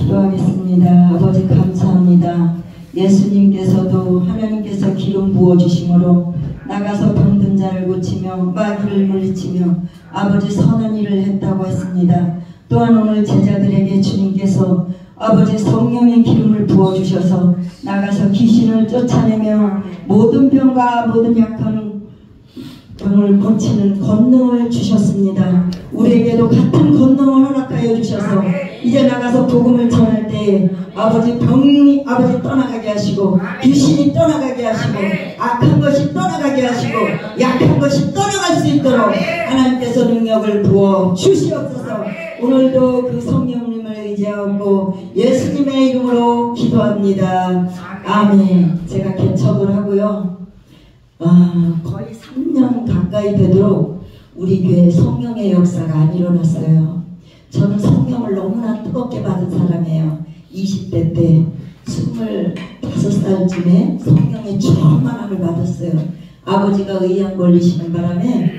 기도하겠습니다. 아버지 감사합니다. 예수님께서도 하나님께서 기름 부어주심으로 나가서 병든 자를 고치며 마귀를 물리치며 아버지 선한 일을 했다고 했습니다. 또한 오늘 제자들에게 주님께서 아버지 성령의 기름을 부어주셔서 나가서 귀신을 쫓아내며 모든 병과 모든 약한 병을 고치는 권능을 주셨습니다. 우리에게도 같은 권능을 허락하여 주셔서 이제 나가서 복음을 전할 때 아버지 병이 아버지 떠나가게 하시고 귀신이 떠나가게 하시고 악한 것이 떠나가게 하시고 약한 것이 떠나갈 수 있도록 하나님께서 능력을 부어 주시옵소서. 오늘도 그 성령님을 의지하고 예수님의 이름으로 기도합니다. 아멘. 제가 개척을 하고요. 거의 3년 가까이 되도록 우리 교회에 성령의 역사가 안 일어났어요. 저는 성령을 너무나 뜨겁게 받은 사람이에요. 20대 때 25살쯤에 성령의 충만함을 받았어요. 아버지가 의양 걸리시는 바람에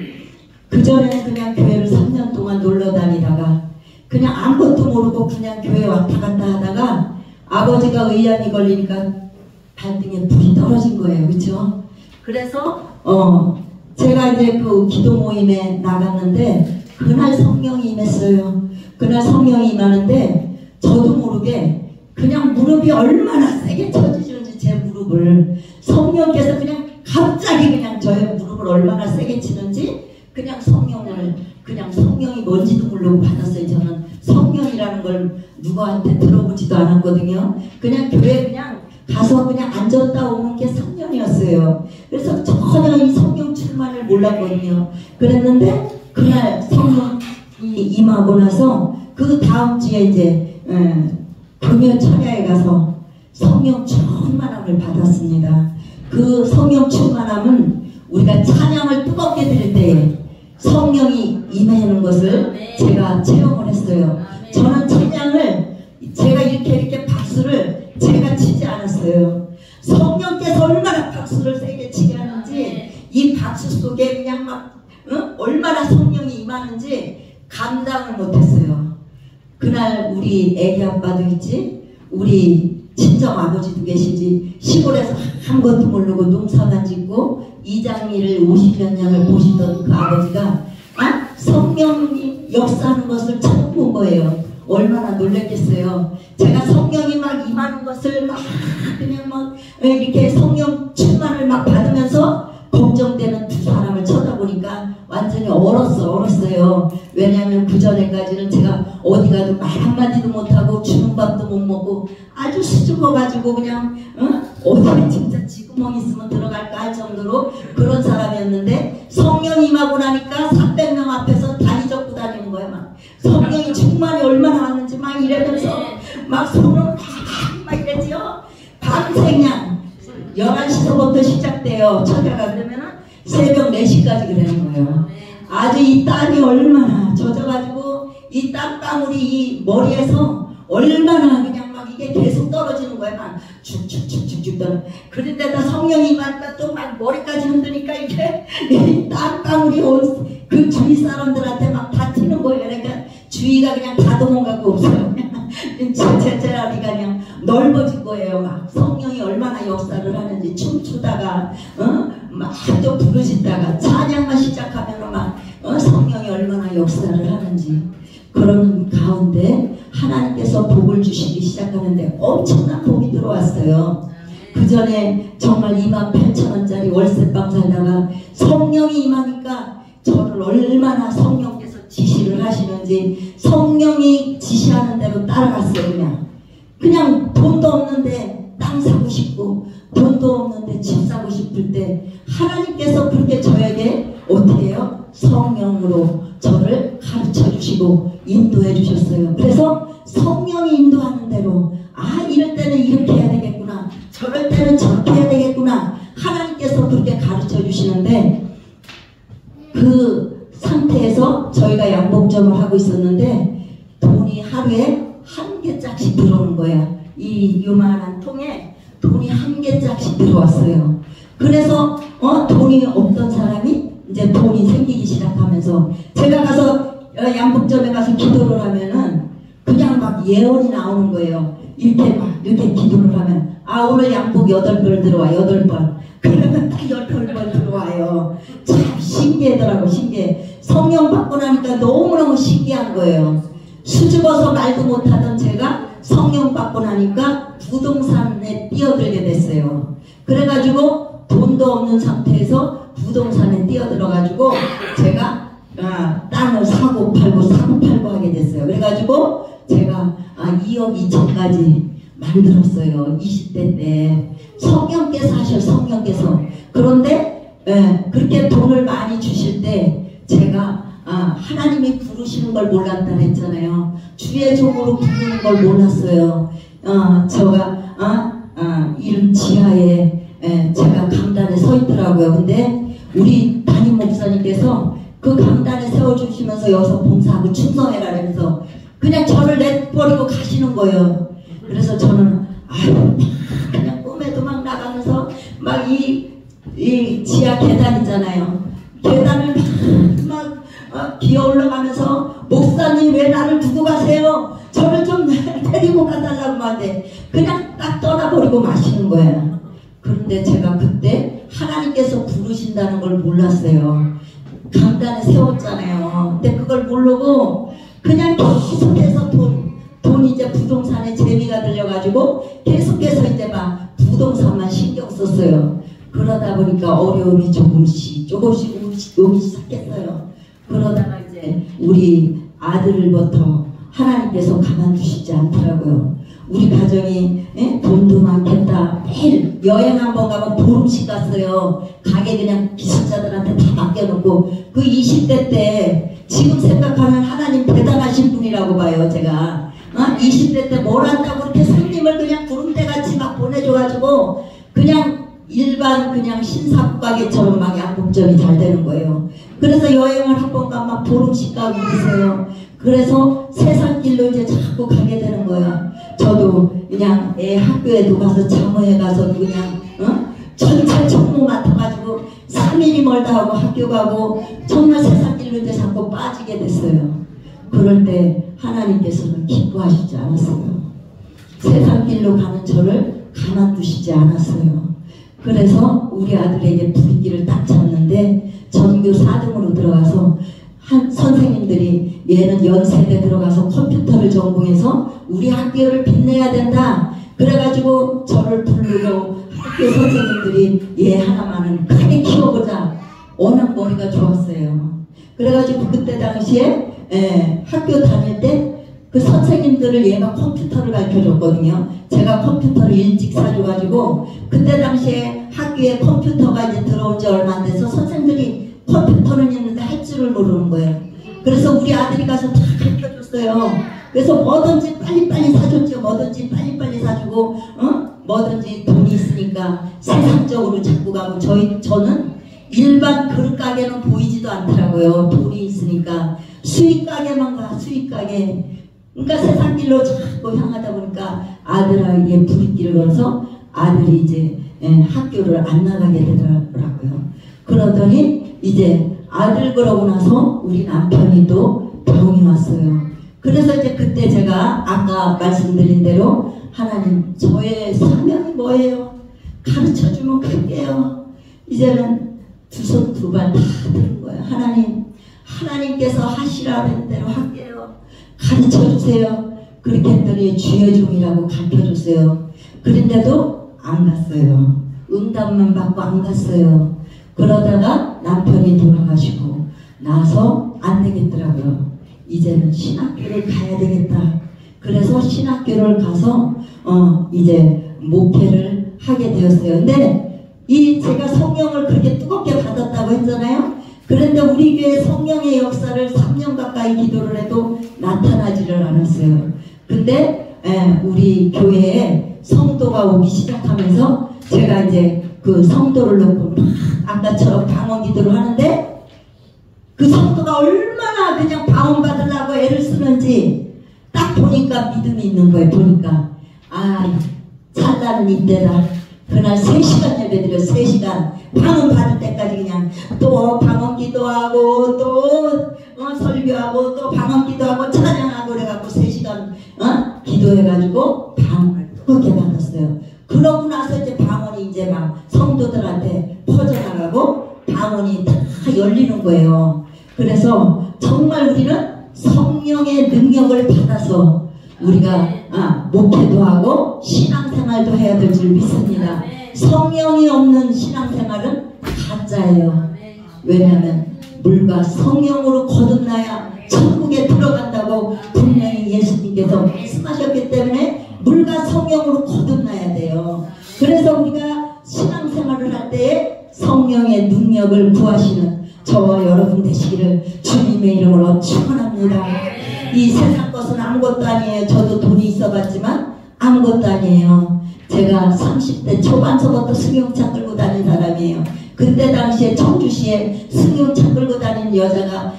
그전에는 그냥 교회를 3년 동안 놀러 다니다가 그냥 아무것도 모르고 그냥 교회 왔다 갔다 하다가 아버지가 의양이 걸리니까 발등에 불이 떨어진 거예요. 그렇죠? 그래서 제가 이제 그 기도 모임에 나갔는데 그날 성령이 임했어요. 그날 성령이 임하는데 저도 모르게 그냥 무릎이 얼마나 세게 쳐지시는지 제 무릎을 성령께서 그냥 갑자기 그냥 저의 무릎을 얼마나 세게 치는지 그냥 성령이 뭔지도 모르고 받았어요. 저는 성령이라는 걸 누구한테 들어보지도 않았거든요. 그냥 교회 그냥 가서 그냥 앉았다 오는 게 3년이었어요. 그래서 전혀 이 성령 충만을 몰랐거든요. 그랬는데 그날 성령이 임하고 나서 그 다음 주에 이제 금요 철야에 가서 성령 충만함을 받았습니다. 그 성령 충만함은 우리가 찬양을 뜨겁게 드릴 때 성령이 임하는 것을 제가 체험을 했어요. 저는 찬양을 제가 이렇게 박수를 제가 치지 않았어요. 성령께서 얼마나 박수를 세게 치게 하는지 이 박수 속에 그냥 막 얼마나 성령이 임하는지 감당을 못했어요. 그날 우리 애기 아빠도 있지, 우리 친정 아버지도 계시지, 시골에서 아무것도 모르고 농사만 짓고 이장일을 50여 년을 보시던 그 아버지가 성령이 역사하는 것을 처음 본 거예요. 얼마나 놀랬겠어요. 제가 성령이 막 임하는 것을 막 그냥 막 이렇게 성령 충만을 막 받으면서 걱정되는 두 사람을 쳐다보니까 완전히 얼었어요. 왜냐하면 그 전에까지는 제가 어디 가도 말 한마디도 못하고 주는 밥도 못 먹고 아주 수줍어가지고 그냥 어디 진짜 지구멍 있으면 들어갈까 할 정도로 그런 사람이었는데 성령이 임하고 나니까 300명 앞에서 다리 젓고 다니는 거야. 막 성령이 충만이 얼마나 왔는지 막 이러면서 막 손을 막 이랬지요. 밤새 그냥 11시부터 시작돼요. 철야가. 그러면은 새벽 4시까지 그러는 거예요. 아주 이 땀이 얼마나 젖어가지고 이 땀방울이 이 머리에서 얼마나 그냥 막 이게 계속 떨어지는 거예요. 막 축축축축축 떨어. 그런데다 성령이 임하니까 또 막 머리까지 흔드니까 이게 이 땀방울이 그 주위 사람들한테 막 다 튀는 거예요. 그러니까 주위가 그냥 다 도망가고 없어요. 제자리가 그냥 넓어진 거예요. 막 성령이 얼마나 역사를 하는지 춤추다가 막 또 부르짖다가 찬양만 시작하면 막 성령이 얼마나 역사를 하는지 그런 가운데 하나님께서 복을 주시기 시작하는데 엄청난 복이 들어왔어요. 그 전에 정말 28,000원짜리 월세방 살다가 성령이 임하니까 저를 얼마나 성령께서 지시를 하시는지 성령이 지시하는 대로 따라갔어요. 그냥 돈도 없는데 땅 사고 싶고 돈도 없는데 집 사고 싶을 때 하나님께서 그렇게 저에게 어떻게 해요? 성령으로 저를 가르쳐 주시고 인도해 주셨어요. 그래서 성령이 인도하는 대로 이럴 때는 이렇게 해야 되겠구나, 저럴 때는 저렇게 해야 되겠구나 하나님께서 그렇게 가르쳐 주시는데 그 상태에서 저희가 양복점을 하고 있었는데 돈이 하루에 1개짝씩 들어오는 거야. 이 요만한 통에 돈이 1개짝씩 들어왔어요. 그래서 돈이 없던 사람이 이제 돈이 생기기 시작하면서 제가 가서 양복점에 가서 기도를 하면은 그냥 막 예언이 나오는 거예요. 이렇게 막 이렇게 기도를 하면 오늘 양복 8벌 들어와 8번. 그러면 딱 8벌 들어와요. 참 신기하더라고. 신기해. 성령 받고 나니까 너무너무 신기한 거예요. 수줍어서 말도 못하던 제가 성령 받고 나니까 부동산에 뛰어들게 됐어요. 그래가지고 돈도 없는 상태에서 부동산에 뛰어들어가지고 제가 땅을 사고 팔고 하게 됐어요. 그래가지고 제가 2억 2천까지 만들었어요. 20대 때. 성령께서 하셔. 성령께서. 그런데 그렇게 돈을 많이 주실 때 제가 하나님이 부르시는 걸 몰랐다 했잖아요. 주의 종으로 부르는 걸 몰랐어요. 이름 지하에 제가 강단에 서 있더라고요. 근데 우리 담임 목사님께서 그 강단에 세워주시면서 여기서 봉사하고 충성해라면서 그냥 저를 내버리고 가시는 거예요. 그래서 저는 그냥 꿈에도 막 나가면서 막 이 지하 계단 있잖아요. 계단을 막 기어 올라가면서 목사님 왜 나를 두고 가세요? 저를 좀 데리고 가달라고 하는데 그냥 딱 떠나버리고 마시는 거예요. 그런데 제가 그때 하나님께서 부르신다는 걸 몰랐어요. 강단에 세웠잖아요. 근데 그걸 모르고 그냥 계속해서 돈 이제 부동산에 재미가 들려가지고 계속해서 이제 막 부동산만 신경 썼어요. 그러다 보니까 어려움이 조금씩 오기 시작했어요. 그러다가 이제 우리 아들부터 하나님께서 가만두시지 않더라고요. 우리 가정이 돈도 많겠다. 매일 여행 한번 가면 보름씩 갔어요. 가게 그냥 기숙자들한테 다 맡겨놓고 그 20대 때 지금 생각하면 하나님 대단하신 분이라고 봐요. 제가 20대 때 뭘 한다고 그렇게 성님을 그냥 구름대같이 막 보내줘가지고 그냥 일반 그냥 신사국가게처럼 막 양복점이 잘 되는 거예요. 그래서 여행을 한 번 가면 막 보름씩 가고 그러세요. 그래서 세상길로 이제 자꾸 가게 되는 거야. 저도 그냥 애 학교에도 가서 자모에 가서 그냥 전체 총무 맡아가지고 3일이 멀다 하고 학교 가고 정말 세상길로 이제 자꾸 빠지게 됐어요. 그럴 때 하나님께서는 기뻐하시지 않았어요. 세상길로 가는 저를 가만두시지 않았어요. 그래서 우리 아들에게 불길을 딱 잡는데 전교 4등으로 들어가서 선생님들이 얘는 연세대 들어가서 컴퓨터를 전공해서 우리 학교를 빛내야 된다. 그래가지고 저를 부르고 학교 선생님들이 얘 하나만은 크게 키워보자. 워낙 머리가 좋았어요. 그래가지고 그때 당시에 학교 다닐 때 그 선생님들을 얘가 컴퓨터를 가르쳐줬거든요. 제가 컴퓨터를 일찍 사줘가지고 그때 당시에 학교에 컴퓨터가 이제 들어온 지 얼마 안 돼서 선생님들이 컴퓨터는 있는데 할 줄을 모르는 거예요. 그래서 우리 아들이 가서 다 가르쳐줬어요. 그래서 뭐든지 빨리빨리 사줬죠. 뭐든지 빨리빨리 사주고 뭐든지 돈이 있으니까 세상적으로 자꾸 가고 저는 일반 그릇 가게는 보이지도 않더라고요. 돈이 있으니까 수익 가게만 가. 수익 가게. 그러니까 세상 길로 자꾸 향하다 보니까 아들에게 불길을 걸어서 아들이 이제 학교를 안 나가게 되더라고요. 그러더니 이제 아들 그러고 나서 우리 남편이 또 병이 왔어요. 그래서 이제 그때 제가 아까 말씀드린 대로 하나님 저의 사명이 뭐예요? 가르쳐주면 갈게요. 이제는 두 손 두 발 다 드는 거예요. 하나님께서 하시라는 대로 할게요. 가르쳐주세요. 그렇게 했더니 주의 종이라고 가르쳐줬어요. 그런데도 안 갔어요. 응답만 받고 안 갔어요. 그러다가 남편이 돌아가시고 나서 안 되겠더라고요. 이제는 신학교를 가야 되겠다. 그래서 신학교를 가서 이제 목회를 하게 되었어요. 근데 제가 성령을 그렇게 뜨겁게 받았다고 했잖아요. 그런데 우리 교회 성령의 역사를 3년 가까이 기도를 해도 나타나지를 않았어요. 근데 우리 교회에 성도가 오기 시작하면서 제가 이제 그 성도를 놓고 아까처럼 방언 기도를 하는데 그 성도가 얼마나 그냥 방언 받으려고 애를 쓰는지 딱 보니까 믿음이 있는 거예요. 보니까 찬란은 이때다. 그날 3시간 예배드려. 3시간 방언 받을 때까지 그냥 또 방언 기도하고 또 설교하고 또 방언 기도하고 찬양하고 그래갖고 3시간 기도해가지고 방언을 뜨겁게 받았어요. 그러고 나서 이제 방언이 이제 막 성도들한테 퍼져나가고 방언이 다 열리는 거예요. 그래서 정말 우리는 성령의 능력을 받아서 우리가 목회도 하고 신앙생활도 해야 될 줄 믿습니다. 성령이 없는 신앙생활은 가짜예요. 왜냐하면 물과 성령으로 거듭나야 천국에 들어간다고 분명히 예수님께서 말씀하셨기 때문에 물과 성령으로 거듭나야 돼요. 그래서 우리가 신앙생활을 할 때에 성령의 능력을 구하시는 저와 여러분 되시기를 주님의 이름으로 축원합니다. 이 세상 것은 아무것도 아니에요. 저도 돈이 있어봤지만 아무것도 아니에요. 제가 30대 초반서부터 승용차 끌고 다닌 사람이에요. 그때 당시에 청주시에 승용차 끌고 다니는 여자가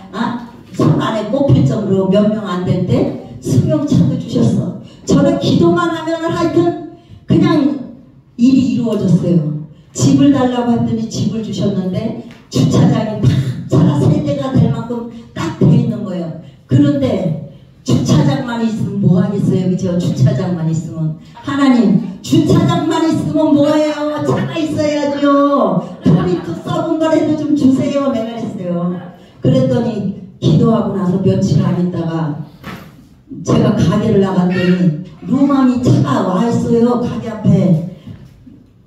손 안에 꼽힐 정도로 몇 명 안 될 때 승용차도 주셨어. 저는 기도만 하면 하여튼 그냥 일이 이루어졌어요. 집을 달라고 했더니 집을 주셨는데 주차장이 딱 차가 3대가 될 만큼 딱 돼 있는 거예요. 그런데 주차장만 있으면 뭐 하겠어요, 그죠? 주차장만 있으면. 하나님, 주차장만 있으면 뭐해요? 차가 있어야죠. 돈이 또 썩은 거라도 좀 주세요. 내가 그랬어요. 그랬더니 기도하고 나서 며칠 안 있다가 제가 가게를 나갔더니 루망이 차가 와 있어요. 가게 앞에.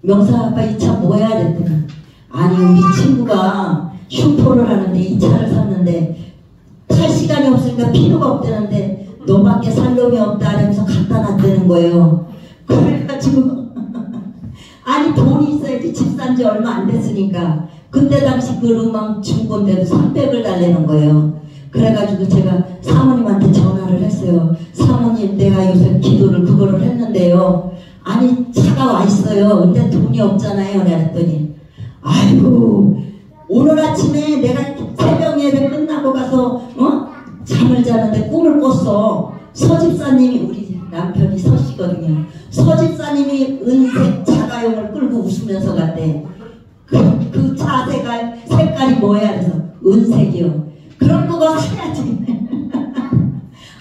명사 아빠 이 차 뭐야? 그랬더니 아니 우리 친구가 슈퍼를 하는데 이 차를 샀는데 탈 시간이 없으니까 필요가 없다는데 너밖에 살 놈이 없다 하면서 갖다 놨다는 거예요. 그래가지고 아니 돈이 있어야지. 집 산 지 얼마 안 됐으니까. 그때 당시 그 루망 중고인데도 300을 달래는 거예요. 그래가지고 제가 사모님한테 전화를 했어요. 사모님, 내가 요새 기도를 그거를 했는데요. 아니 차가 와 있어요. 근데 돈이 없잖아요. 그랬더니 아이고 오늘 아침에 내가 새벽 예배 끝나고 가서 잠을 자는데 꿈을 꿨어. 서집사님이, 우리 남편이 서씨거든요. 서집사님이 은색 자가용을 끌고 웃으면서 갔대. 그 차 색깔이 뭐야? 그래서 은색이요. 그럼 그거 사야지.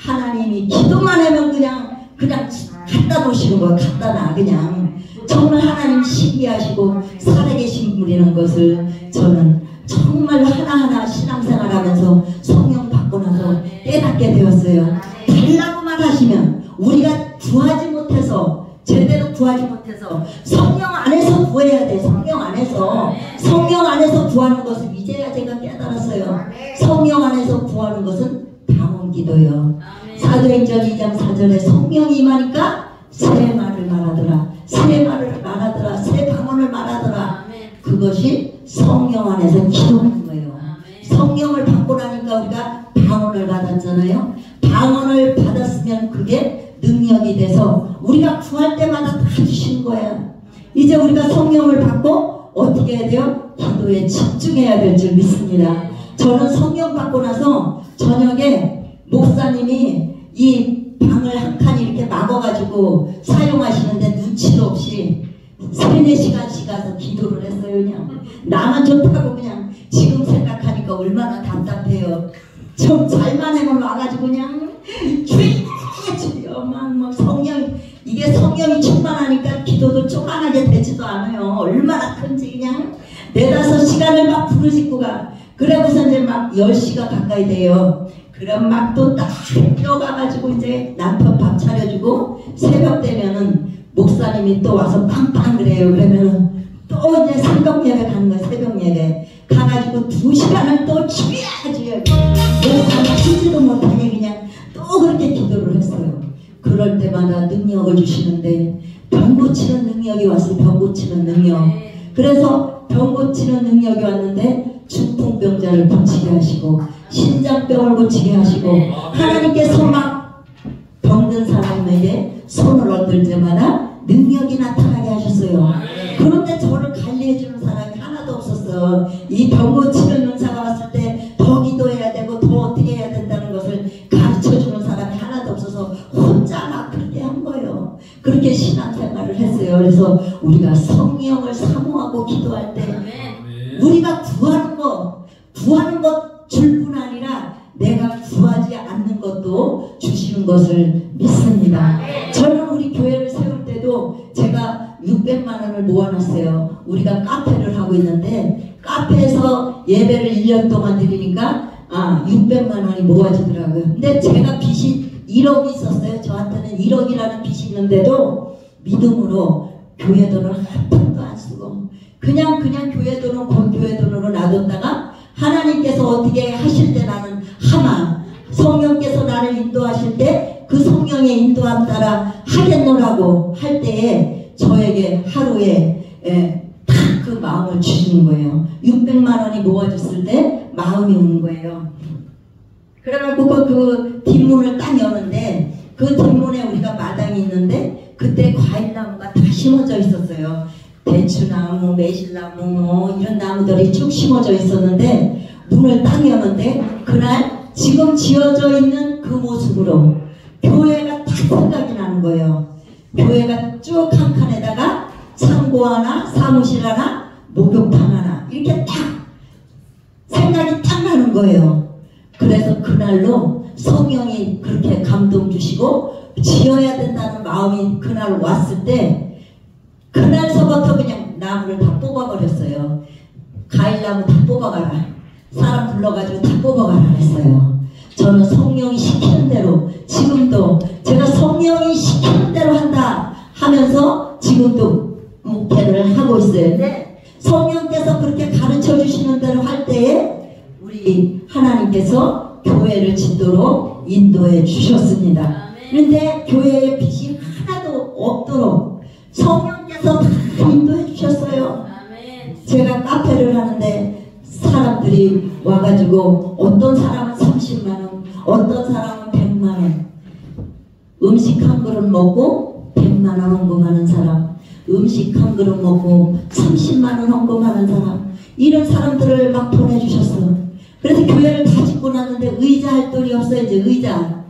하나님이 기도만 하면 그냥 갖다 놓으시는 거야. 갖다 놔 그냥. 정말 하나님 신기하시고 살아계신 분이라는 것을 저는 정말 하나하나 신앙생활하면서 성령 받고 나서 깨닫게 되었어요. 달라고만 하시면 우리가 구하지 못해서, 제대로 구하지 못해서 성령 안에서 구해야 돼. 성령 안에서 구하는 것을 이제야 제가 깨달았어요. 성령 안에서 구하는 것은 방언기도요. 사도행전 2장 4절에 성령이 임하니까 새 말을 말하더라. 새 방언을 말하더라. 그것이 성령 안에서 기도하는 거예요. 성령을 받고 나니까 우리가 방언을 받았잖아요. 방언을 받았으면 그게 능력이 돼서 우리가 구할 때마다 다 주시는 거야. 이제 우리가 성령을 받고 어떻게 해야 돼요? 기도에 집중해야 될 줄 믿습니다. 저는 성령 받고 나서 저녁에 목사님이 이 방을 한 칸이 이렇게 막아가지고 사용하시는데 눈치도 없이 3-4시간씩 가서 기도를 했어요. 그냥 나만 좋다고. 그냥 지금 생각하니까 얼마나 답답해요. 좀 잘만 해면 와가지고 그냥 주여 막 성령, 이게 성령이 충만하니까 기도도 쪼만하게 되지도 않아요. 얼마나 큰지 그냥 4-5시간을 막 부르짖고 가. 그러고서 이제 막 10시가 가까이 돼요. 그럼 막 또 딱 뛰어가가지고 이제 남편 밥 차려주고 새벽 되면은 목사님이 또 와서 빵빵 그래요. 그러면은 또 이제 새벽 예배 가는 거예요. 새벽 예배 가가지고 2시간을 또 주야 목사님 쉬지도 못하게 그냥 또 그렇게 기도를 했어요. 그럴 때마다 능력을 주시는데 병 고치는 능력이 왔어요. 병 고치는 능력. 그래서 병 고치는 능력이 왔는데 중풍병자를 고치게 하시고 신장병을 고치게 하시고 하나님께서 막 병든 사람에게 손을 얹을 때마다 능력이 나타나게 하셨어요. 그런데 저를 관리해주는 사람이 하나도 없었어. 이 병 고치는 은사가 왔을 때 더 기도해야 되고 더 어떻게 해야 된다는 것을 가르쳐주는 사람이 하나도 없어서 혼자 막 그렇게 한 거예요. 그렇게 신앙생활을 했어요. 그래서 우리가 성령을 사모하고 기도할 때 우리가 구하는 것 줄 뿐 아니라 내가 구하지 않는 것도 주시는 것을 믿습니다. 저는 우리 교회를 세울 때도 제가 600만 원을 모아놨어요. 우리가 카페를 하고 있는데 카페에서 예배를 1년 동안 드리니까 600만 원이 모아지더라고요. 근데 제가 빚이 1억이 있었어요. 저한테는 1억이라는 빚이 있는데도 믿음으로 교회 돈을 한 푼도 안 쓰고 그냥 교회 돈은 교회 돈으로 놔뒀다가 하나님께서 어떻게 하실 때 나는 하마 성령께서 나를 인도하실 때 그 성령의 인도함 따라 하겠노라고 할 때에 저에게 하루에 딱 그 마음을 주시는 거예요. 600만 원이 모아졌을 때 마음이 오는 거예요. 그래가지고 그 뒷문을 딱 여는데 그 뒷문에 우리가 마당이 있는데 그때 과일나무가 다 심어져 있었어요. 대추나무, 매실나무 뭐 이런 나무들이 쭉 심어져 있었는데 문을 딱 여는데 그날 지금 지어져 있는 그 모습으로 교회가 딱 생각이 나는 거예요. 교회가 쭉 한 칸에다가 창고 하나, 사무실 하나, 목욕탕 하나 이렇게 딱 생각이 딱 나는 거예요. 그래서 그날로 성령이 그렇게 감동 주시고 지어야 된다는 마음이 그날 왔을 때 그날서부터 그냥 나무를 다 뽑아버렸어요. 과일나무 다 뽑아가라. 사람 불러가지고 다 뽑아가라 했어요. 저는 성령이 시키는 대로 지금도 제가 성령이 시키는 대로 한다 하면서 지금도 목회를 하고 있어요. 근데 성령께서 그렇게 가르쳐 주시는 대로 할 때에 우리 하나님께서 교회를 짓도록 인도해 주셨습니다. 그런데 교회에 빚이 하나도 없도록 성령께서 다 인도해 주셨어요. 제가 카페를 하는데 사람들이 와가지고 어떤 사람은 30만원 어떤 사람은 100만원 음식 한 그릇 먹고 100만원 헌금하는 사람 음식 한 그릇 먹고 30만원 헌금하는 사람 이런 사람들을 막 보내주셨어. 그래서 교회를 다 짓고 났는데 의자 할 돈이 없어요. 이제 의자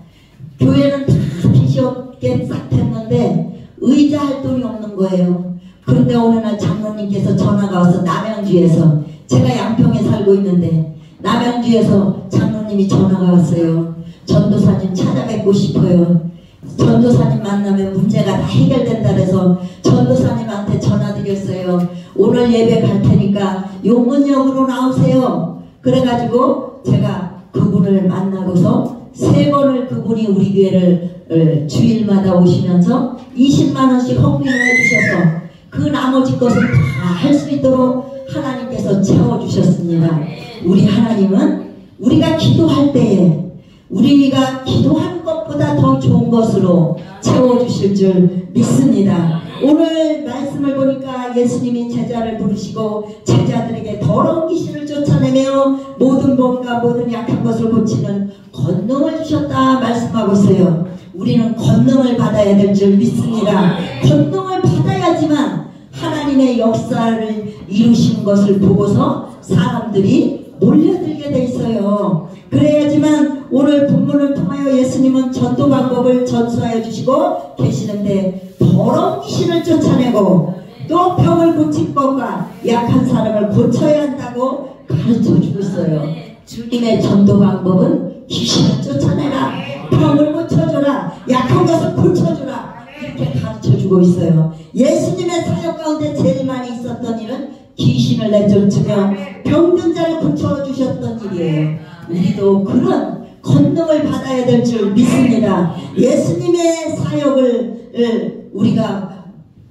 교회는 다 빚이 없게 싹 됐는데 의자 할 돈이 없는 거예요. 그런데 어느 날 장로님께서 전화가 와서 남양주에서 제가 양평에 살고 있는데 남양주에서 장로님이 전화가 왔어요. 전도사님 찾아뵙고 싶어요. 전도사님 만나면 문제가 다 해결된다 그래서 전도사님한테 전화드렸어요. 오늘 예배 갈 테니까 용문역으로 나오세요. 그래가지고 제가 그분을 만나고서 3번을 그분이 우리 교회를 주일마다 오시면서 20만원씩 헌금을 해주셔서 그 나머지 것을 다 할 수 있도록 하나님께서 채워주셨습니다. 우리 하나님은 우리가 기도할 때에 우리가 기도하는 것보다 더 좋은 것으로 채워주실 줄 믿습니다. 오늘 말씀을 보니까 예수님이 제자를 부르시고 제자들에게 더러운 귀신을 쫓아내며 모든 몸과 모든 약한 것을 고치는 권능을 주셨다 말씀하고 있어요. 우리는 권능을 받아야 될 줄 믿습니다. 권능을 받아야지만 하나님의 역사를 이루신 것을 보고서 사람들이 몰려들게 돼 있어요. 그래야지만 오늘 본문을 통하여 예수님은 전도 방법을 전수하여 주시고 계시는데 더러운 귀신을 쫓아내고 또 병을 고칠 것과 약한 사람을 고쳐야 한다고 가르쳐 주고 있어요. 주님의 전도 방법은 귀신을 쫓아내라, 병을 고쳐줘라, 약한 것을 고쳐줘라 이렇게 가르쳐주고 있어요. 예수님의 사역 가운데 제일 많이 있었던 일은 귀신을 내쫓으며 병든 자를 고쳐주셨던 일이에요. 우리도 그런 권능을 받아야 될 줄 믿습니다. 예수님의 사역을 우리가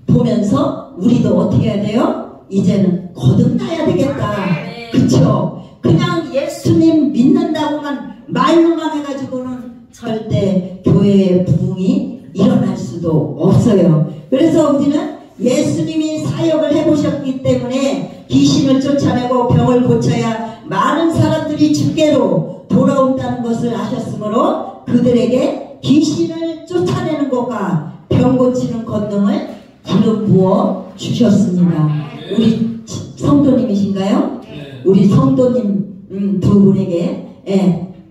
보면서 우리도 어떻게 해야 돼요? 이제는 거듭나야 되겠다. 그쵸? 그냥 예수님 믿는다고만 말로만 해가지고는 절대 교회의 부흥이 일어날 수도 없어요. 그래서 우리는 예수님이 사역을 해보셨기 때문에 귀신을 쫓아내고 병을 고쳐야 많은 사람들이 주께로 돌아온다는 것을 아셨으므로 그들에게 귀신을 쫓아내는 것과 병 고치는 권능을 기름 부어 주셨습니다. 우리 성도님이신가요? 우리 성도님 두 분에게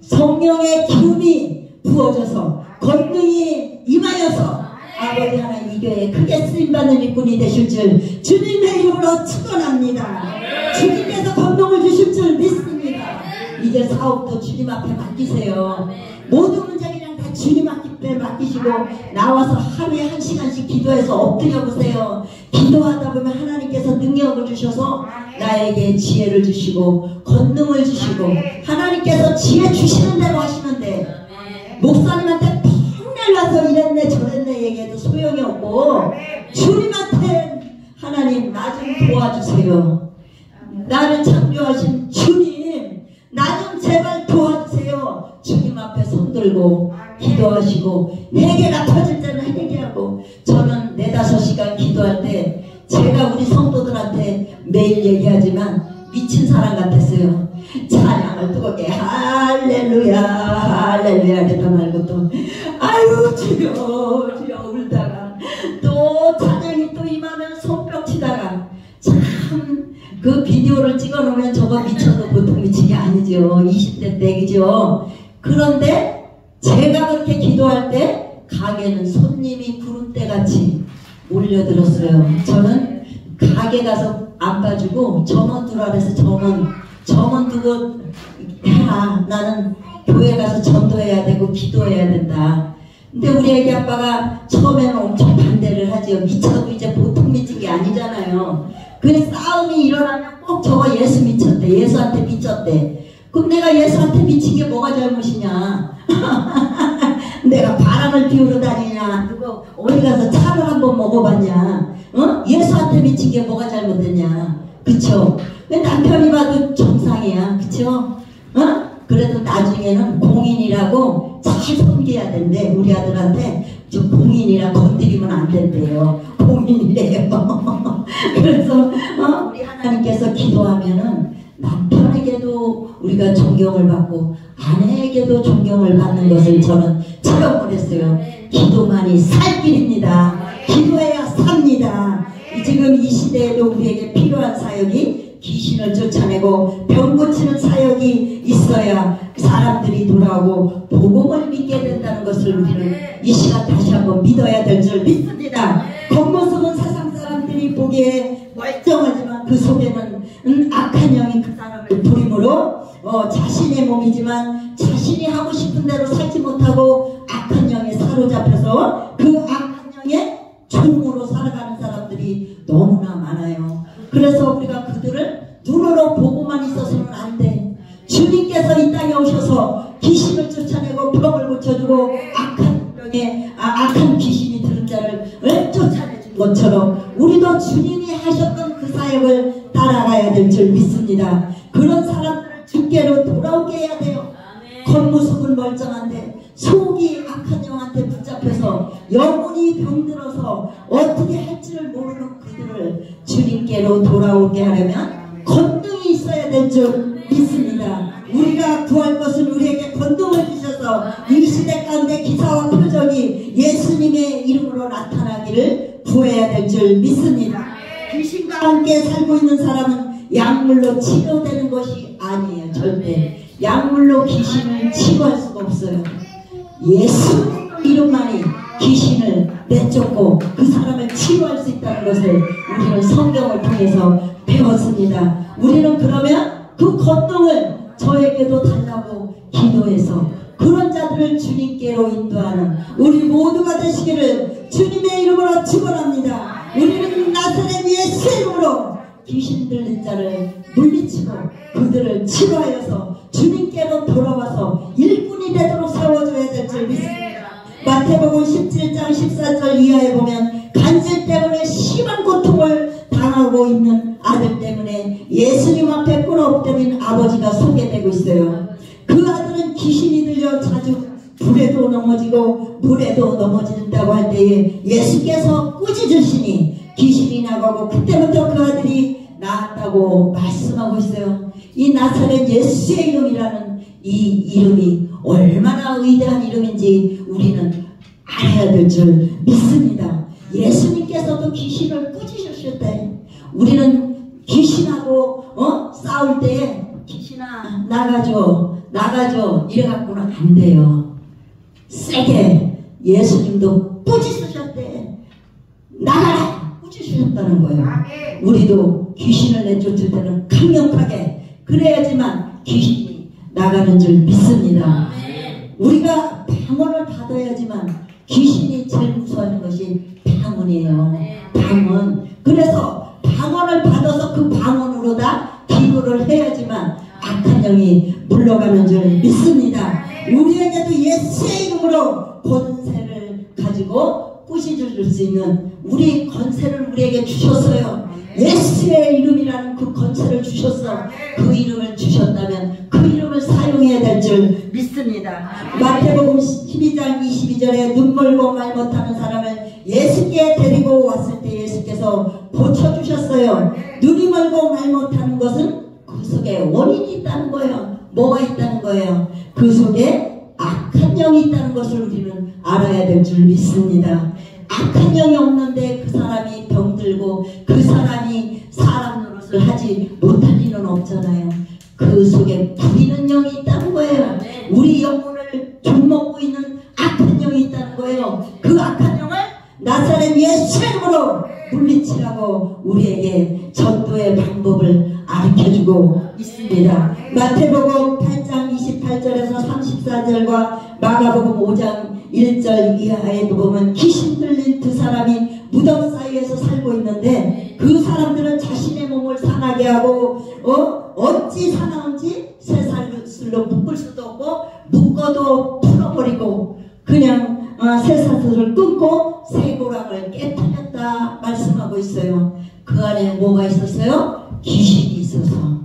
성령의 기름이 부어져서 권능이 임하여서 아버지 하나님 이 교회에 크게 쓰임받는 일꾼이 되실 줄 주님의 이름으로 축원합니다. 주님께서 권능을 주실 줄 믿습니다. 이제 사업도 주님 앞에 맡기세요. 모든 문제 그냥 다 다 주님 앞에 맡기시고 나와서 하루에 1시간씩 기도해서 엎드려 보세요. 기도하다 보면 하나님께서 능력을 주셔서 나에게 지혜를 주시고 권능을 주시고 하나님께서 지혜 주시는 대로 하시는데 목사님한테 펑낼 와서 이랬네 저랬네 얘기해도 소용이 없고 주님한테 하나님 나 좀 도와주세요. 나를 창조하신 주님 나 좀 제발 도와주세요. 주님 앞에 손들고 기도하시고 회개가 터질 때는 회개하고 저는 4-5시간 기도할 때 제가 우리 성도들한테 매일 얘기하지만 미친 사람 같았어요. 찬양을 뜨겁게 할렐루야 할렐루야 그러다 말고 또 아유 주여 주여 울다가 또 찬양이 또 임하면 손뼉 치다가 참 그 비디오를 찍어 놓으면 저거 미쳐도 보통 미친 게 아니죠. 20대 때 그죠. 그런데 제가 그렇게 기도할 때 가게는 손님이 구름대같이 몰려들었어요. 저는 가게 가서 안 봐주고 점원 두라 그래서 점원 두고 해라. 나는 교회 가서 전도해야 되고 기도해야 된다. 근데 우리 애기 아빠가 처음에는 엄청 반대를 하죠. 미쳐도 이제 보통 미친 게 아니잖아요. 그래서 싸움이 일어나면 꼭 저거 예수 미쳤대. 예수한테 미쳤대. 그럼 내가 예수한테 미친 게 뭐가 잘못이냐. 내가 바람을 피우러 다니냐. 누구 어디 가서 차를 한번 먹어봤냐. 어? 예수한테 미친 게 뭐가 잘못됐냐. 그쵸? 왜 남편이 봐도 정상이야. 그쵸? 어? 그래도 나중에는 공인이라고 잘 섬겨야 된대. 우리 아들한테 저 공인이라 건드리면 안 된대요. 공인이래요. 그래서 우리 하나님께서 기도하면은 남편에게도 우리가 존경을 받고 아내에게도 존경을 받는 것을 저는 체험을 했어요. 기도만이 살 길입니다. 기도해야 삽니다. 지금 이 시대에도 우리에게 필요한 사역이 귀신을 쫓아내고 병 고치는 사역이 있어야 사람들이 돌아오고 복음을 믿게 된다는 것을 우리는 이 시간 다시 한번 믿어야 될 줄 믿습니다. 겉모습은 세상 사람들이 보기에 멀쩡하지만 그 속에는 악한 영이 그 사람을 부림으로 자신의 몸이지만 자신이 하고 싶은 대로 살지 못하고 악한 영에 사로잡혀서 그 악한 영의 종으로 살아가는 사람들이 너무나 많아요. 그래서 우리가 그들을 눈으로 보고만 있어서는 안 돼. 주님께서 이 땅에 오셔서 귀신을 쫓아내고 병을 고쳐주고 악한 귀신이 들은 자를 쫓아내준 것처럼 우리도 주님이 하셨던 그 사역을 따라가야 될 줄 믿습니다. 그런 사람들을 주께로 돌아오게 해야 돼요. 겉모습은 멀쩡한데 속이 악한 영한테 붙잡혀서 영혼이 병들어서 어떻게 할지를 모르는 그들을 주님께로 돌아오게 하려면 권능이 있어야 될 줄 믿습니다. 우리가 구할 것은 우리에게 권능을 주셔서 이 시대 가운데 기사와 표적이 예수님의 이름으로 나타나기를 구해야 될 줄 믿습니다. 귀신과 함께 살고 있는 사람은 약물로 치료되는 것이 아니에요. 절대 약물로 귀신을 치료할 수가 없어요. 예수 이름만이 귀신을 내쫓고 그 사람을 치유할 수 있다는 것을 우리는 성경을 통해서 배웠습니다. 우리는 그러면 그 권능을 저에게도 달라고 기도해서 그런 자들을 주님께로 인도하는 우리 모두가 되시기를 주님의 이름으로 축원합니다. 우리는 나사렛 예수의 이름으로 귀신 들린 자를 물리치고 그들을 치료하여서 주님께로 돌아와서 일꾼이 되도록 세워줘야 될 줄 믿습니다. 마태복음 17장 14절 이하에 보면 간질 때문에 심한 고통을 당하고 있는 아들 때문에 예수님 앞에 꿇어엎드린 아버지가 소개되고 있어요. 그 아들은 귀신이 들려 자주 불에도 넘어지고 물에도 넘어진다고 할 때에 예수께서 꾸짖으시니 귀신이 나가고 그때부터 그 아들이 나았다고 말씀하고 있어요. 이 나사렛 예수의 이름이라는 이 이름이 얼마나 위대한 이름인지 우리는 알아야 될 줄 믿습니다. 예수님께서도 귀신을 꾸짖으실 때 우리는 귀신하고 싸울 때에 귀신아 나가줘 이래갖고는 안 돼요. 세게 예수님도 꾸짖으셨대. 나가라 꾸짖으셨다는 거예요. 우리도 귀신을 내쫓을 때는 강력하게 그래야지만 귀신이 나가는 줄 믿습니다. 우리가 방언을 받아야지만 귀신이 제일 무서워하는 것이 방언이에요. 방언. 그래서 방언을 받아서 그 방언으로 다 기도를 해야지만 악한 영이 물러가는 줄 믿습니다. 우리에게도 예수의 이름으로 권세를 가지고 꾸짖을 수 있는 우리 권세를 우리에게 주셨어요. 예수의 이름이라는 그 권세를 주셨어. 그 이름을 주셨다면 그 이름을 사용해야 될 줄 믿습니다. 마태복음 12장 22절에 눈 멀고 말 못하는 사람을 예수께 데리고 왔을 때 예수께서 고쳐주셨어요. 눈이 멀고 말 못하는 것은 그 속에 원인이 있다는 거예요. 뭐가 있다는 거예요? 그 속에 악한 영이 있다는 것을 우리는 알아야 될 줄 믿습니다. 악한 영이 없는데 그 사람이 병들고 그 사람이 사람 노릇을 하지 못할 리는 없잖아요. 그 속에 부리는 영이 있다는 거예요. 우리 영혼을 좀먹고 있는 악한 영이 있다는 거예요. 그 악한 영을 나사렛 예수의 이름으로 물리치라고 우리에게 전도의 방법을 가르쳐주고 있습니다. 마태복음 8장 28절에서 34절과 마가복음 5장 1절 이하에도 보면 귀신 들린 두 사람이 무덤 사이에서 살고 있는데 그 사람들은 자신의 몸을 상하게 하고 어찌 사나운지 쇠사슬로 묶을 수도 없고 묶어도 풀어버리고 그냥 쇠사슬을 끊고 쇠고랑을 깨뜨렸다 말씀하고 있어요. 그 안에 뭐가 있었어요? 귀신이 있어서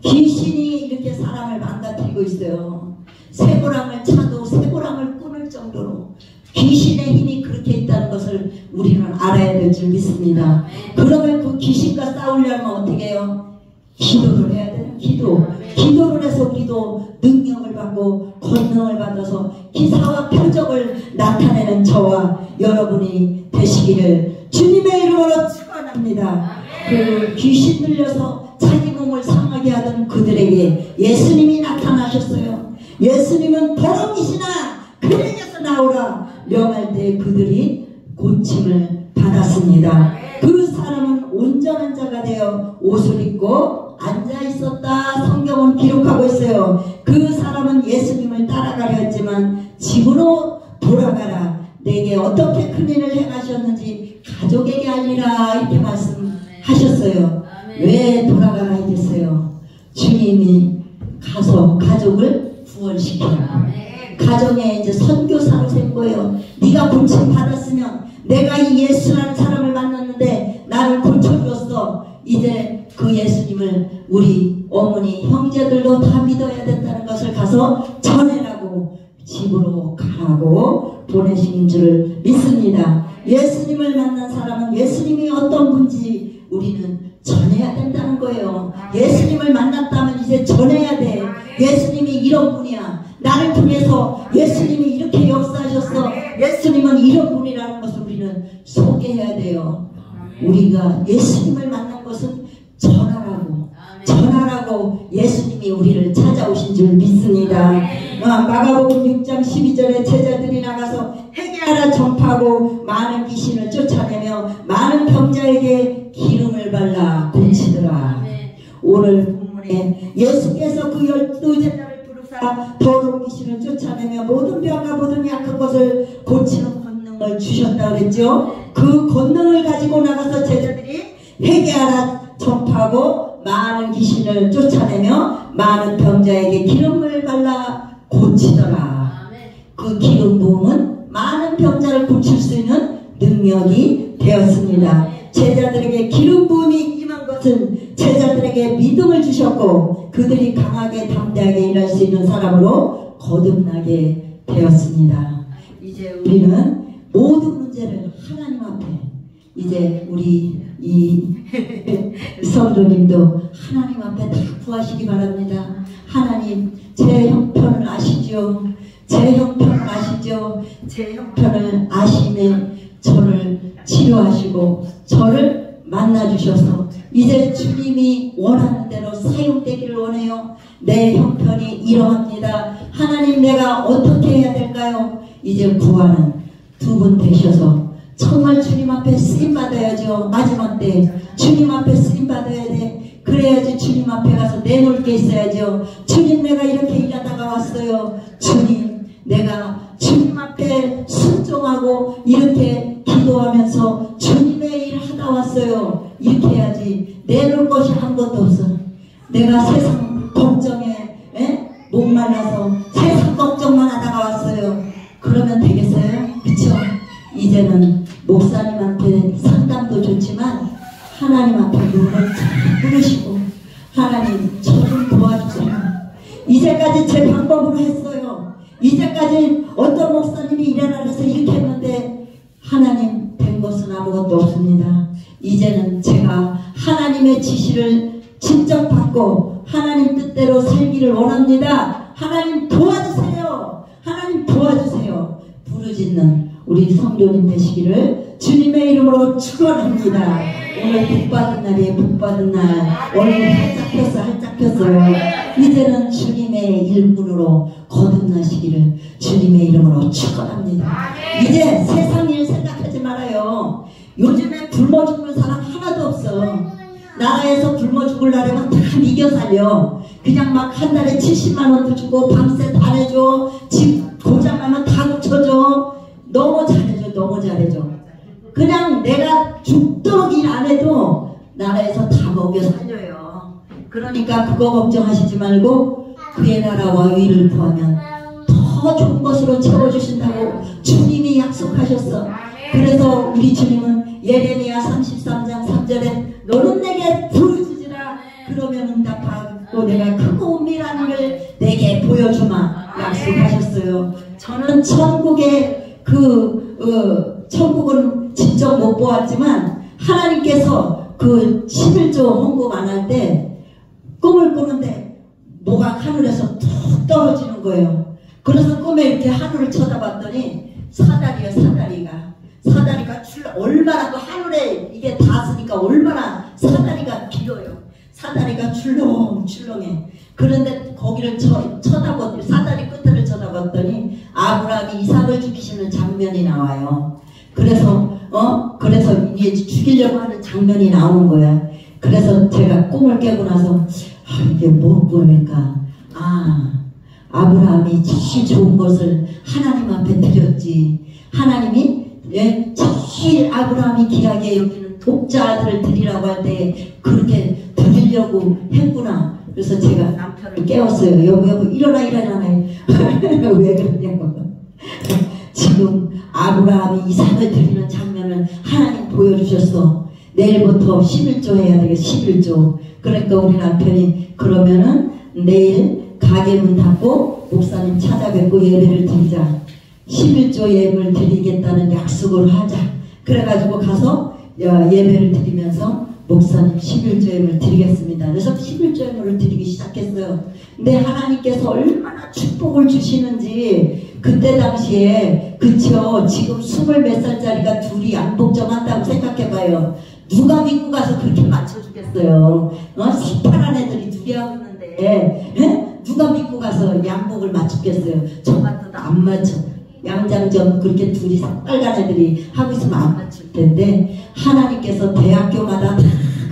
귀신이 이렇게 사람을 망가뜨리고 있어요. 쇠고랑을 차도 쇠고랑을 끊을 정도로 귀신의 힘이 그렇게 있다는 것을 우리는 알아야 될 줄 믿습니다. 그러면 그 귀신과 싸우려면 어떻게 해요? 기도를 해야 돼요. 기도를 해서 우리도 능력을 받고 권능을 받아서 기사와 표적을 나타내는 저와 여러분이 되시기를 주님의 이름으로 축원합니다. 그 귀신 들려서 자기 몸을 상하게 하던 그들에게 예수님이 나타나셨어요. 예수님은 더러우시나 그에게서 나오라 명할 때 그들이 고침을 받았습니다. 그 사람은 온전한 자가 되어 옷을 입고 앉아 있었다 성경은 기록하고 있어요. 그 사람은 예수님을 따라가려 했지만 집으로 돌아가라 내게 어떻게 큰일을 행하셨는지 가족에게 알리라 이렇게 말씀하셨어요. 왜 돌아가라 했겠어요? 주님이 가서 가족을 구원시켜라. 가정에 이제 선교사로 된 거예요. 네가 고침 받았으면 내가 이 예수라는 사람을 만났는데 나를 고쳐줬어. 이제 그 예수님을 우리 어머니 형제들도 다 믿어야 된다는 것을 가서 전해라고 집으로 가라고 보내신 줄 믿습니다. 예수님을 만난 사람은 예수님이 어떤 분인지 우리는 전해야 된다는 거예요. 예수님을 만났다면 이제 전해야 돼. 예수님이 이런 분이야. 나를 통해서 예수님이 이렇게 역사하셨어. 예수님은 이런 분이라는 것을 우리는 소개해야 돼요. 우리가 예수님을 만난 것은 전하라고 예수님이 우리를 찾아오신 줄 믿습니다. 마가복음 6장 12절에 제자들이 나가서 회개하라 전파하고 많은 귀신을 쫓아내며 많은 병자에게 기름을 발라 고치더라. 오늘 본문에 예수께서 그 12제자를 부르사 더러운 귀신을 쫓아내며 모든 병과 모든 약한 것을 고치는 권능을 주셨다 그랬죠. 그 권능을 가지고 나가서 제자들이 회개하라 전파하고 많은 귀신을 쫓아내며 많은 병자에게 기름을 발라 고치더라. 그 기름 부음은 많은 병자를 고칠 수 있는 능력이 되었습니다. 제자들에게 기름 부음이 임한 것은 제자들에게 믿음을 주셨고 그들이 강하게 담대하게 일할 수 있는 사람으로 거듭나게 되었습니다. 이제 우리는 모든 문제를 하나님 앞에 이제 우리 이 성도님도 하나님 앞에 다 구하시기 바랍니다. 하나님 제 형편을 아시죠? 제 형편을 아시죠? 제 형편을 아시면 저를 치료하시고 저를 만나주셔서 이제 주님이 원하는 대로 사용되기를 원해요. 내 형편이 이러합니다. 하나님 내가 어떻게 해야 될까요? 이제 구하는 두 분 되셔서 정말 주님 앞에 쓰임받아야죠. 마지막 때 주님 앞에 쓰임받아야 돼. 그래야지 주님 앞에 가서 내놓을 게 있어야죠. 주님 내가 이렇게 일하다가 왔어요. 주님 내가 주님 앞에 순종하고 이렇게 기도하면서 주님의 일 하다 왔어요. 이렇게 해야지. 내놓을 것이 아무것도 없어. 내가 세상 걱정에 목말라서 세상 걱정만 하다가 왔어요. 그러면 되겠어요? 그쵸? 이제는 목사님한테 상담도 좋지만 하나님한테 눈을 부르시고 하나님 저 좀 도와주세요. 이제까지 제 방법으로 했어요. 이제까지 어떤 목사님이 일어나서 이렇게 했는데 하나님 된 것은 아무것도 없습니다. 이제는 제가 하나님의 지시를 직접 받고 하나님 뜻대로 살기를 원합니다. 하나님 도와주세요. 하나님 도와주세요. 부르짖는 우리 성도님 되시기를 주님의 이름으로 축원합니다. 오늘 복받은 날이에요. 복받은 날. 얼굴 활짝 폈어요. 이제는 주님의 일꾼으로 거듭나시기를 주님의 이름으로 축원합니다. 이제 세상 일 생각하지 말아요. 요즘에 굶어 죽는 사람 하나도 없어. 나라에서 굶어 죽으려면 다 미겨 살려. 그냥 막 한 달에 70만원도 주고 밤새 다 내줘. 집 고장나면 다 고쳐줘. 너무 잘해줘. 너무 잘해줘. 그냥 내가 죽도록 일 안 해도 나라에서 다 먹여 살려요. 그러니까 그거 걱정하시지 말고 그의 나라와 의를 구하면 더 좋은 것으로 채워주신다고 주님이 약속하셨어. 그래서 우리 주님은 예레미야 33장 3절에 너는 내게 부르짖으라 그러면 응답하고 내가 크고 은밀한 일을 내게 보여주마 약속하셨어요. 저는 천국의 천국은 직접 못 보았지만 하나님께서 그 11조 헌금 안 할 때 꿈을 꾸는데 뭐가 하늘에서 툭 떨어지는 거예요. 그래서 꿈에 이렇게 하늘을 쳐다봤더니 사다리가 얼마나 그 하늘에 이게 닿았으니까 얼마나 사다리가 길어요. 사다리가 출렁출렁해. 그런데 거기를 쳐다봤더니 사다리 끝을 쳐다봤더니 아브라함이 이삭을 죽이시는 장면이 나와요. 그래서 이게 죽이려고 하는 장면이 나오는 거야. 그래서 제가 꿈을 깨고 나서 이게 뭘 꿈일까? 아브라함이 제일 좋은 것을 하나님 앞에 드렸지. 하나님이 제일 아브라함이 귀하게 여기는 독자 아들을 드리라고 할 때 그렇게 드리려고 했구나. 그래서 제가 남편을 깨웠어요. 여보 일어나. 왜 그러냐고. 지금 아브라함이 이삭을 드리는 장면을 하나님 보여주셨어. 내일부터 11조 해야 되겠어. 11조. 그러니까 우리 남편이 그러면은 내일 가게문 닫고 목사님 찾아뵙고 예배를 드리자. 11조 예배를 드리겠다는 약속을 하자. 그래가지고 가서 예배를 드리면서 목사님 11조 예배를 드리겠습니다. 그래서 11조 예배를 드리기 시작했어요. 근데 하나님께서 얼마나 축복을 주시는지 그때 당시에 그쵸 지금 20몇 살짜리가 둘이 양복점 한다고 생각해봐요. 누가 믿고 가서 그렇게 맞춰주겠어요. 새파란 애들이 둘이 하고 있는데 누가 믿고 가서 양복을 맞추겠어요. 저 같아도 안 맞춰. 양장점 그렇게 둘이 빨간 애들이 하고 있으면 안 맞출 텐데 하나님께서 대학교마다 다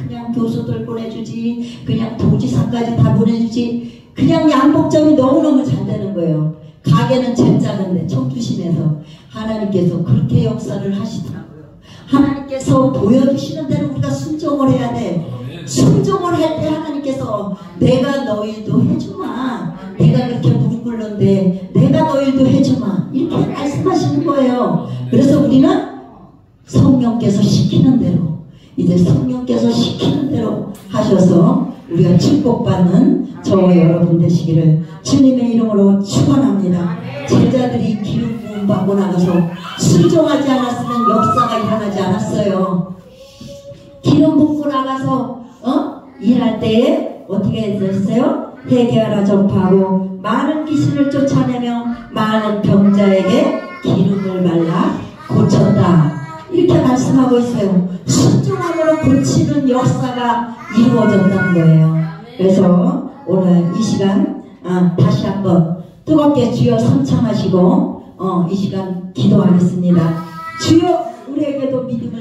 그냥 교수들 보내주지 그냥 도지사까지 다 보내주지 그냥 양복점이 너무너무 잘 되는 거예요. 가게는 제일 작은데 청주시내에서 하나님께서 그렇게 역사를 하시더라고요. 하나님께서 보여주시는 대로 우리가 순종을 해야 돼. 순종을 할 때 하나님께서 내가 너희도 해주마. 내가 그렇게 무릎 꿇는데 내가 너희도 해주마. 이렇게 말씀하시는 거예요. 그래서 우리는 성령께서 시키는 대로 이제 성령께서 시키는 대로 하셔서 우리가 축복받는 저와 여러분 되시기를 주님의 이름으로 축원합니다. 제자들이 기름 부음 받고 나가서 순종하지 않았으면 역사가 일어나지 않았어요. 기름 붓고 나가서 일할 때에 어떻게 했어요? 회개하라 전파하고 많은 귀신을 쫓아내며 많은 병자에게 기름을 발라 고쳤다. 이렇게 말씀하고 있어요. 순종함으로 고치는 역사가 이루어졌다는 거예요. 그래서 오늘 이 시간 다시 한번 뜨겁게 주여 선창하시고 이 시간 기도하겠습니다. 주여 우리에게도 믿음을